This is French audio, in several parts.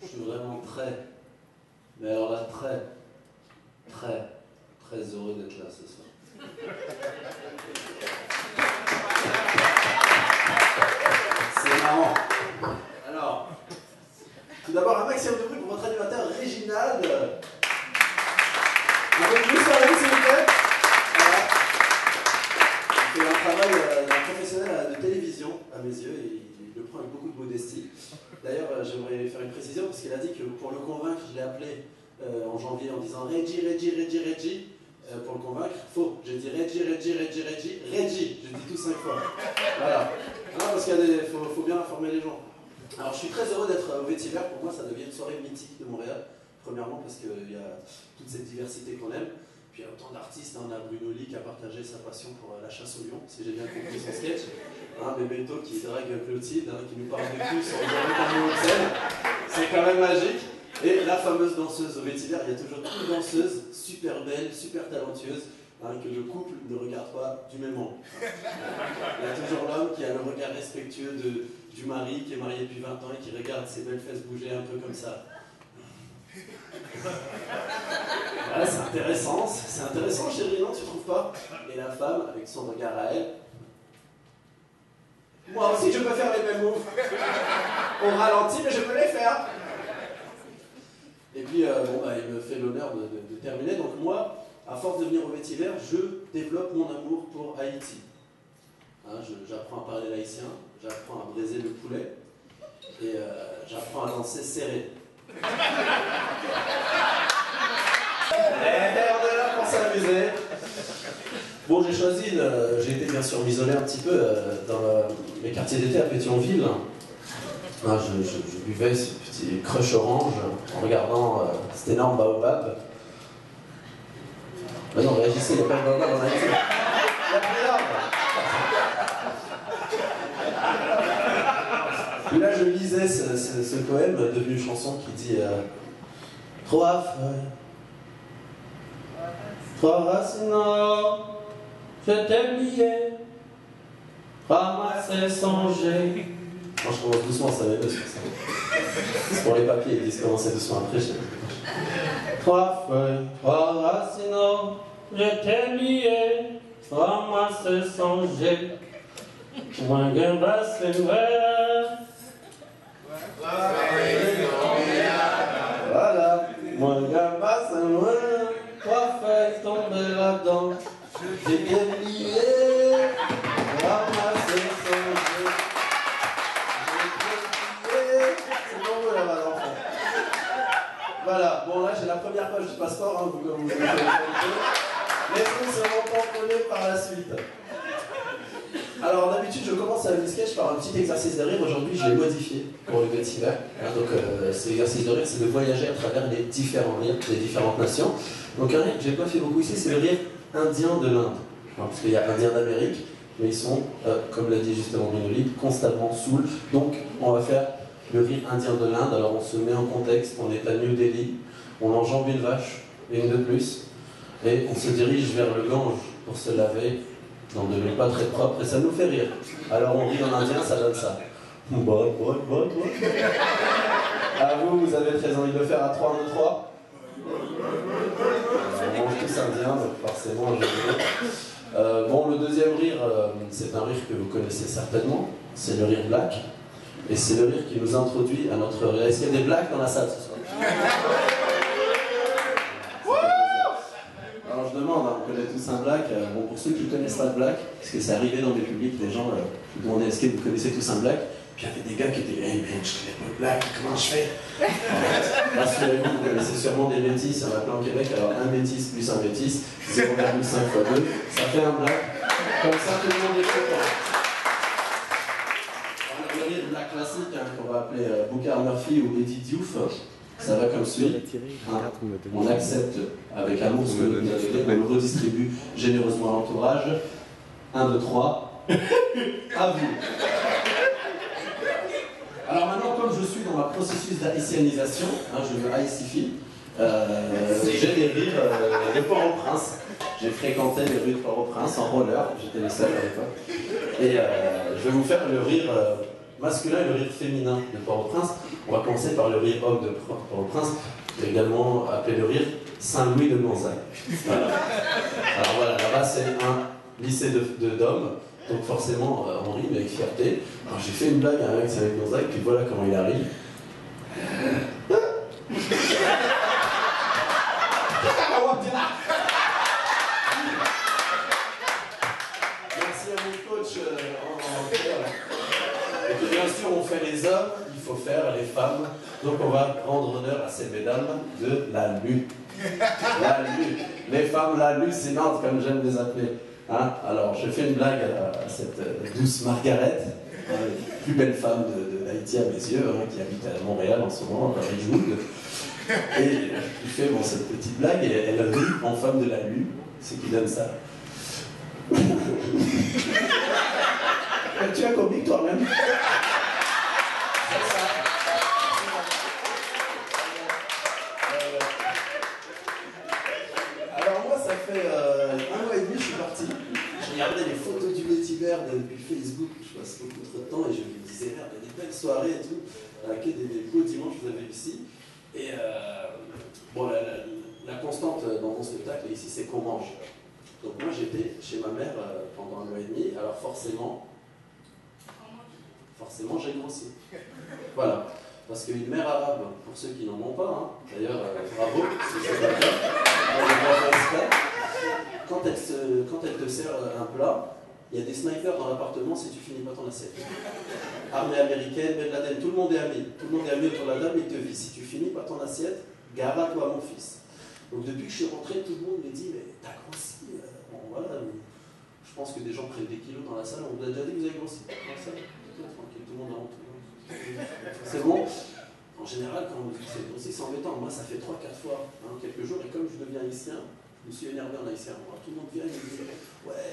Je suis vraiment mais alors là, très heureux d'être là ce soir. C'est marrant. Alors, tout d'abord, un maximum de bruit pour votre animateur Réginald. Un peu plus sur la s'il vous plaît. Voilà. Il fait un travail d'un professionnel de télévision, à mes yeux, et il le prend avec beaucoup de modestie. D'ailleurs, j'aimerais faire une précision, parce qu'il a dit que pour le convaincre, je l'ai appelé en janvier en disant Reggie, pour le convaincre. Faux, j'ai dit Reggie, j'ai dit tout 5 fois. Voilà. Non, parce qu'il faut bien informer les gens. Alors, je suis très heureux d'être au Vétiver. Pour moi, ça devient une soirée mythique de Montréal. Premièrement, parce qu'il y a toute cette diversité qu'on aime. Puis, il y a autant d'artistes. On a Bruno Lee qui a partagé sa passion pour la chasse au lion, si j'ai bien compris son sketch. Bebeto qui drague Clotilde, qui nous parle de cul sur les tableaux de scène. C'est quand même magique. Et la fameuse danseuse au Vétiver, il y a toujours une danseuse super belle, super talentueuse, que le couple ne regarde pas du même angle. Il y a toujours l'homme qui a le regard respectueux du mari qui est marié depuis 20 ans et qui regarde ses belles fesses bouger un peu comme ça. Voilà, c'est intéressant chérie, non, tu trouves pas? Et la femme, avec son regard à elle, moi aussi je peux faire les mêmes moves. On ralentit, mais je peux les faire. Et puis, il me fait l'honneur de terminer. Donc moi, à force de venir au Vétiver, je développe mon amour pour Haïti. J'apprends à parler l'haïtien, j'apprends à braiser le poulet, et j'apprends à danser serré. Et on est là pour s'amuser. Bon, j'ai été bien sûr m'isoler un petit peu dans mes quartiers d'été à Pétionville. Je buvais ce petit crush orange en regardant cet énorme baobab. Mais non, réagissez, il n'y a pas de baobab en Haïti. Il n'y a plus d'arbre. Puis là, je lisais ce poème devenu chanson qui dit trois feuilles, trois racines, je t'ai oublié, ramasser, songer. Moi je commence doucement, ça va sur ça. C'est pour les papiers, ils disent commencer doucement après. Trois feuilles, trois racines, je t'ai oublié, ramasser, songer. Moi je passe voilà, moi je passe trois feuilles tombées là-dedans. J'ai bien oublié, ramasser, songer. Voilà, bon là j'ai la première page du passeport, vous comme vous avez fait. Les trucs seront tamponnés par la suite. Alors d'habitude je commence le sketch par un petit exercice de rire. Aujourd'hui je l'ai modifié pour le Vétiver. Donc cet exercice de rire c'est de voyager à travers les différents rires des différentes nations. Donc un rire que j'ai pas fait beaucoup ici c'est le rire indien de l'Inde. Parce qu'il y a indien d'Amérique, mais ils sont, comme l'a dit justement Bruno Lee, constamment saouls. Donc on va faire le rire indien de l'Inde. Alors on se met en contexte, on est à New Delhi, on enjambe une vache, et une de plus, et on se dirige vers le Gange pour se laver dans de l'eau pas très propre, et ça nous fait rire. Alors on rit en indien, ça donne ça. À vous, vous avez très envie de le faire à 3, 1, 2, 3. On mange tous indien, donc forcément je vais. Bon, le deuxième rire, c'est un rire que vous connaissez certainement, c'est le rire black. Et c'est le rire qui nous introduit à notre rire. Est-ce qu'il y a des blacks dans la salle ce soir? Alors je demande, on connaît tous un black. Bon, pour ceux qui ne connaissent pas de black, parce que c'est arrivé dans des publics, les gens qui demandaient est-ce que vous connaissez tous un black? Puis il y avait des gars qui étaient hey man, je connais pas le black, comment je fais? Rassurez-vous, vous connaissez sûrement des métis, il y en a plein au Québec. Alors un métis plus un métis, 0,5 fois 2, ça fait un black. Comme ça, tout le monde est content. Le rire black classique qu'on va appeler Booker Murphy ou Eddie Diouf, ça va comme suit. On accepte avec amour ce que vous nous avez fait, on le redistribue généreusement à l'entourage. 1, 2, 3. À vous. Alors maintenant, comme je suis dans ma processus d'haïtianisation, je me haïcifie, j'ai des rires de Port-au-Prince. J'ai fréquenté les rues de Port-au-Prince en roller, j'étais le seul à l'époque. Et je vais vous faire le rire masculin et le rire féminin de Port-au-Prince. On va commencer par le rire homme de Port-au-Prince, également appelé le rire Saint-Louis de Gonzague. Voilà. Alors voilà, là-bas c'est un lycée d'hommes, donc forcément on rit mais avec fierté. Alors j'ai fait une blague à un mec Saint-Louis de Gonzague, puis voilà comment il arrive. Merci à mon coach en clair. Et puis bien sûr on fait les hommes, il faut faire les femmes. Donc on va rendre honneur à ces mesdames de la lue. La lue. Les femmes hallucinantes comme j'aime les appeler. Hein, alors je fais une blague à cette douce Margaret, la plus belle femme d'Haïti à mes yeux, hein, qui habite à Montréal en ce moment, à Ridgewood. Et je fais bon, cette petite blague et elle rit en femme de la lue, ce qui donne ça. Tu as comique toi-même. C'est ça. Alors moi ça fait 1 mois et demi je suis parti. Je regardais les photos du Vétiver depuis Facebook, je passe beaucoup trop de temps et je me disais merde, il y a des belles soirées et tout, que des beaux dimanches que vous avez ici. Et bon, la constante dans mon spectacle ici, c'est qu'on mange. Donc moi j'étais chez ma mère pendant 1 mois et demi, alors forcément j'ai grossi. Voilà. Parce qu'une mère arabe, pour ceux qui n'en ont pas, hein, d'ailleurs bravo, si c'est pas le cas, quand elle te sert un plat, il y a des snipers dans l'appartement si tu finis pas ton assiette. Armée américaine, Ben Laden, tout le monde est ami. Tout le monde est ami autour de la table, il te vit. Si tu finis pas ton assiette, gare à toi mon fils. Donc depuis que je suis rentré, tout le monde me dit, mais t'as grossi. Bon, voilà, je pense que des gens prennent des kilos dans la salle, on vous a déjà dit que vous avez grossi. Dans la salle, tranquille, tout le monde a honte. C'est bon. En général, quand on dit c'est grossi, c'est embêtant. Moi, ça fait 3-4 fois, hein, quelques jours, et comme je deviens haïtien, je me suis énervé en haïtien. Alors, tout le monde vient et me dit, ouais,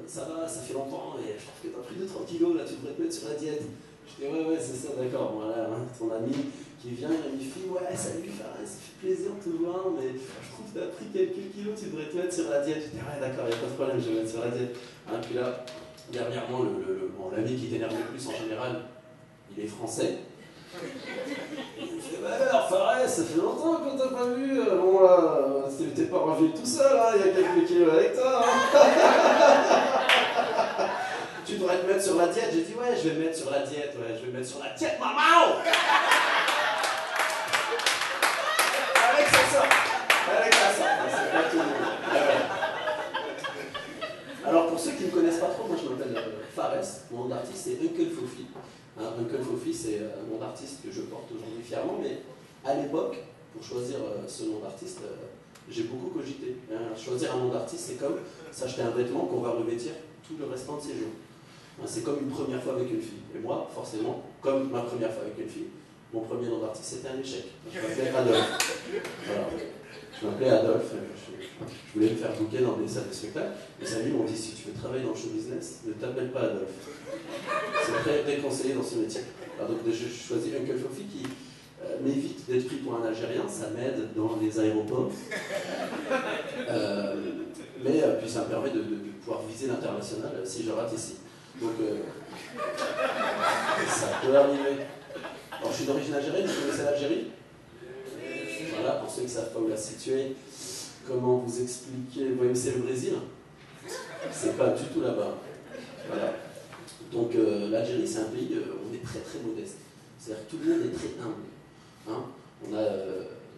ça va, ça fait longtemps, et je trouve que t'as pris 2-3 kilos, là, tu devrais te mettre sur la diète. Je dis, ouais, c'est ça, d'accord. Voilà, hein, ton ami qui vient et me dit, ouais, salut, ça fait plaisir de te voir, mais je trouve que t'as pris quelques kilos, tu devrais te mettre sur la diète. Je dis, ouais, d'accord, il n'y a pas de problème, je vais me mettre sur la diète. Hein, puis là, dernièrement, l'ami qui t'énerve le plus en général, il est français. Il me fait, bah alors Fares, ça fait longtemps qu'on t'a pas vu, bon là, t'es pas revenu tout seul, hein, il y a quelques kilos avec toi. Hein. Tu devrais te mettre sur la diète. J'ai dit, ouais, je vais me mettre sur la diète, ouais, je vais me mettre sur la diète, maman. Avec ça sort. Avec ça sort. C'est pas tout le monde. Alors pour ceux qui ne me connaissent pas trop, moi je m'appelle Fares, mon nom d'artiste c'est Uncle Fofi. Hein, Uncle Fofi c'est un nom d'artiste que je porte aujourd'hui fièrement, mais à l'époque, pour choisir ce nom d'artiste, j'ai beaucoup cogité. Hein. Choisir un nom d'artiste c'est comme s'acheter un vêtement qu'on va revêtir tout le restant de ses jours. Hein, c'est comme une première fois avec une fille. Et moi, forcément, comme ma première fois avec une fille, mon premier nom d'artiste c'était un échec. Je m'appelais Adolphe. Voilà. Je m'appelais Adolphe, je voulais me faire booker dans des salles de spectacle. Mes amis m'ont dit, si tu veux travailler dans le show business, ne t'appelle pas Adolphe. C'est très déconseillé dans ce métier. Alors donc je choisis Uncle Fofi qui m'évite d'être pris pour un Algérien, ça m'aide dans les aéroports. Mais puis ça me permet de pouvoir viser l'international si je rate ici. Donc ça peut arriver. Alors je suis d'origine algérienne, vous connaissez l'Algérie ? Voilà, pour ceux qui ne savent pas où la situer, comment vous expliquer, vous voyez, c'est le Brésil, c'est pas du tout là-bas. Voilà. Donc l'Algérie, c'est un pays où on est très très modeste. C'est-à-dire que tout le monde est très humble. Hein, on a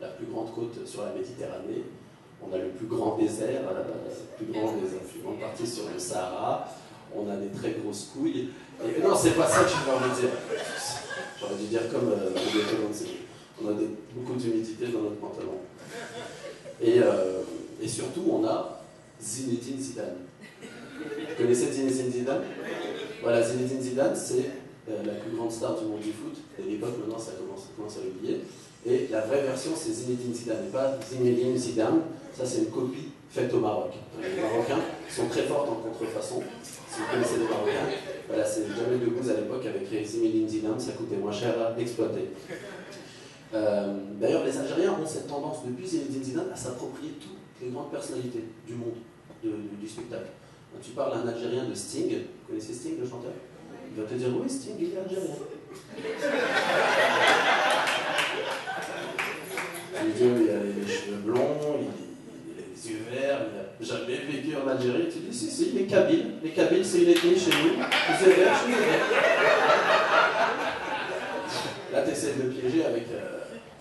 la plus grande côte sur la Méditerranée, on a le plus grand désert, la plus grande partie sur le Sahara, on a des très grosses couilles. Et, non, c'est pas ça que je veux envie de dire. J'aurais dû dire comme on a beaucoup d'humidité dans notre pantalon. Et surtout, on a Zinedine Zidane. Vous connaissez Zinedine Zidane? Voilà, Zinedine Zidane, c'est la plus grande star du monde du foot. À l'époque, maintenant, ça commence à l'oublier. Et la vraie version, c'est Zinedine Zidane, et pas Zinedine Zidane. Ça, c'est une copie faite au Maroc. Les Marocains sont très forts en contrefaçon. Si vous connaissez les Marocains, voilà, c'est Jamel Debbouze à l'époque avec Zinedine Zidane, ça coûtait moins cher à exploiter. D'ailleurs, les Algériens ont cette tendance, depuis Zinedine Zidane, à s'approprier toutes les grandes personnalités du monde du spectacle. Quand tu parles à un Algérien de Sting, vous connaissez Sting, le chanteur? Il va te dire oui, Sting, il est algérien. Tu lui dis il a les cheveux blonds, il a les yeux verts, il n'a jamais vécu en Algérie. Tu dis si, il est kabyle. Les Kabyles, c'est une ethnie chez nous. Les yeux verts, je suis vert. Là, tu essaies de le piéger avec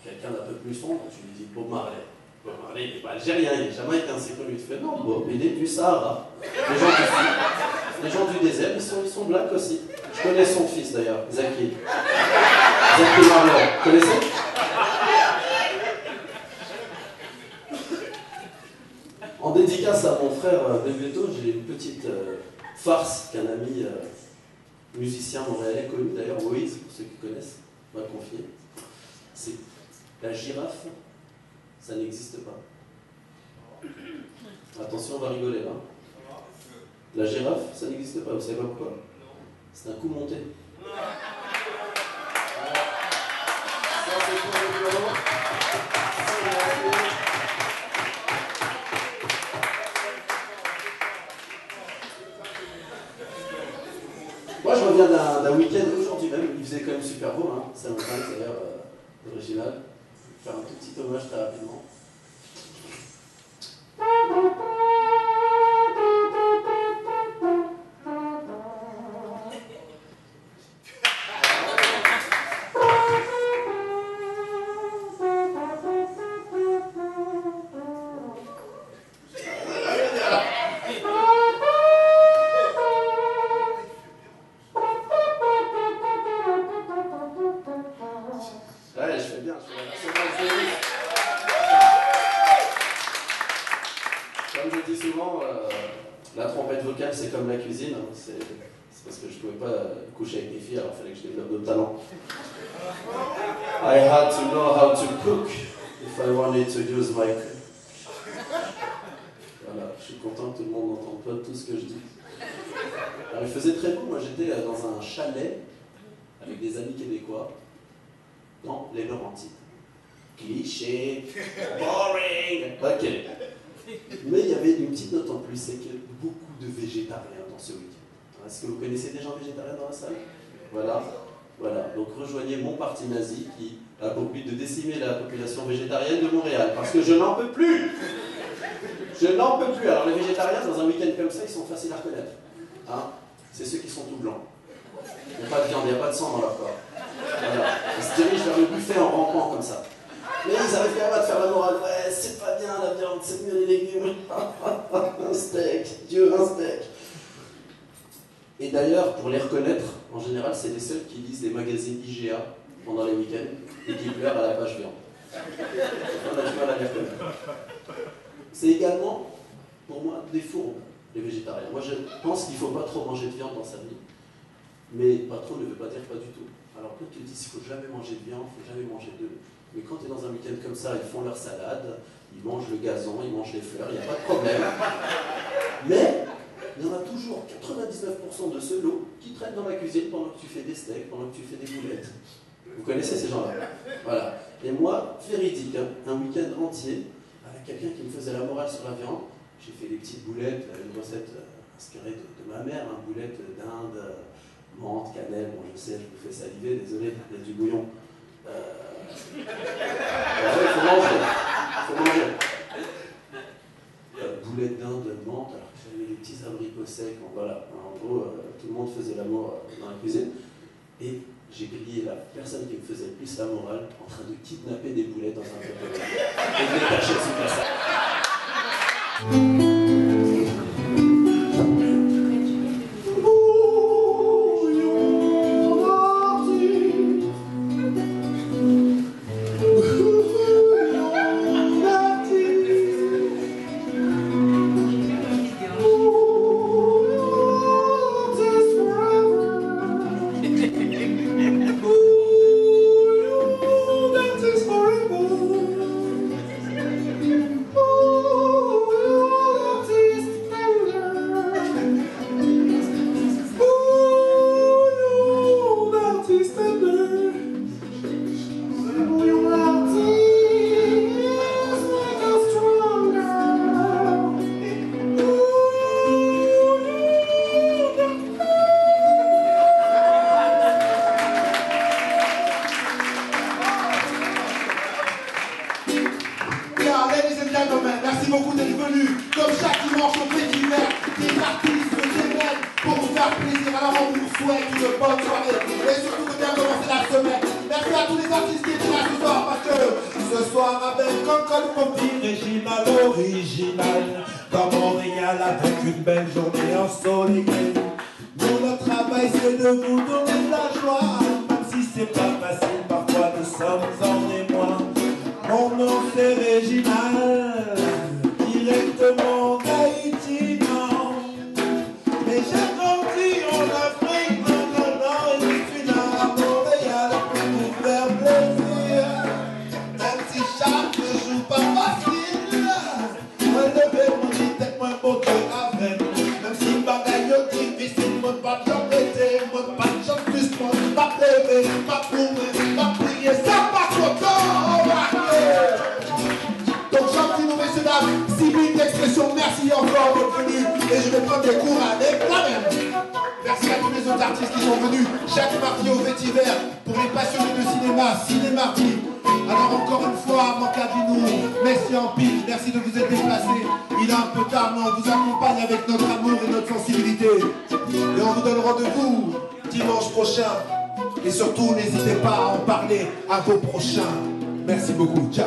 quelqu'un d'un peu plus sombre. Tu lui dis Bob Marley. Bob Marley, il n'est pas algérien, il est jamaïcain. C'est comme lui te fait non, Bob, il est du Sahara. Les gens du désert, ils sont blacks aussi. Je connais son fils d'ailleurs, Zaki. Zaki Marley. Vous connaissez? En dédicace à mon frère Bebeto, j'ai une petite farce qu'un ami musicien montréalais connu, d'ailleurs Moïse, pour ceux qui connaissent, m'a confié. C'est la girafe, ça n'existe pas. Attention, on va rigoler là. La girafe, ça n'existe pas, vous savez pas pourquoi? C'est un coup monté. Ça, c'est pour le bureau. Moi, je reviens d'un week-end aujourd'hui même, il faisait quand même super beau, hein. C'est un week-end d'ailleurs original. Je vais faire un tout petit hommage très rapidement. C'est comme la cuisine, hein. C'est parce que je ne pouvais pas coucher avec des filles, alors il fallait que je développe d'autres talents. I had to know how to cook if I wanted to use my cook. Voilà, je suis content que tout le monde n'entende pas tout ce que je dis. Alors il faisait très beau, moi j'étais dans un chalet avec des amis québécois dans les Laurentides. Cliché, boring, ok. Mais il y avait une petite note en plus, c'est que beaucoup de végétariens dans ce week-end. Est-ce que vous connaissez des gens végétariens dans la salle? Voilà. Donc rejoignez mon parti nazi qui a pour but de décimer la population végétarienne de Montréal. Parce que je n'en peux plus. Alors les végétariens, dans un week-end comme ça, ils sont faciles à reconnaître. Hein, c'est ceux qui sont tout blancs. Il n'y a pas de viande, il n'y a pas de sang dans leur corps. Voilà. Ils se dirigent vers le buffet en rampant comme ça. Mais ils arrivent quand même à te faire la morale. Ouais, c'est pas bien la viande, c'est mieux les légumes. Un steak, Dieu, un steak. Et d'ailleurs, pour les reconnaître, en général, c'est les seuls qui lisent des magazines IGA pendant les week-ends et qui pleurent à la page viande. On a du mal à les reconnaître. C'est également, pour moi, des fourbes, les végétariens. Moi, je pense qu'il ne faut pas trop manger de viande dans sa vie. Mais pas trop ne veut pas dire pas du tout. Alors, quand ils te disent qu'il ne faut jamais manger de viande, il ne faut jamais manger d'œufs. Mais quand tu es dans un week-end comme ça, ils font leur salade, ils mangent le gazon, ils mangent les fleurs, il n'y a pas de problème. Mais il y en a toujours 99% de ce lot qui traînent dans la cuisine pendant que tu fais des steaks, pendant que tu fais des boulettes. Vous connaissez ces gens-là? Voilà. Et moi, véridique, hein, un week-end entier, avec quelqu'un qui me faisait la morale sur la viande, j'ai fait des petites boulettes, une recette inspirée de ma mère, hein, boulettes d'Inde, menthe, cannelle, bon je sais, je vous fais saliver, désolé, il y a du bouillon. Il faut manger. Boulettes d'Inde, menthe, alors que j'avais des petits abricots secs, voilà. En gros, tout le monde faisait l'amour dans la cuisine. Et j'ai grillé la personne qui me faisait le plus la morale en train de kidnapper des boulettes dans un tupperware. Et de les cacher sous la salle. bonne soirée et surtout de bien commencer la semaine. Merci à tous les artistes qui étaient là ce soir parce que ce soir avec Concorde Poppy, Réginal original, dans Montréal avec une belle journée ensoleillée. Nous, notre travail c'est de vous donner de la joie, même si c'est pas facile, parfois nous sommes en émoi. Mon nom c'est Réginal, directement d'Haïti, non. Mais j'ai grandi en Afrique, non, et je suis là à Montréal pour vous faire plaisir. Même si chaque jour pas facile, moi lever mon lit avec moi beau que avec. Même si bagaille difficile, moi pas bien pété, moi pas de chance plus, moi pas pleurer, pas pleurer, pas prier, ça pas content. Donc gentil, nous messieurs dames, 6 minutes d'expression, merci encore d'être venus. Et je vais prendre des cours avec moi-même. Merci à tous les autres artistes qui sont venus chaque mardi au Vétiver pour les passionnés de cinéma, Ciné-Mardi. Alors encore une fois, mon Cavinou, merci en pique, merci de vous être déplacés. Il est un peu tard, mais on vous accompagne avec notre amour et notre sensibilité. Et on vous donne rendez-vous dimanche prochain. Et surtout, n'hésitez pas à en parler à vos prochains. Merci beaucoup. Ciao.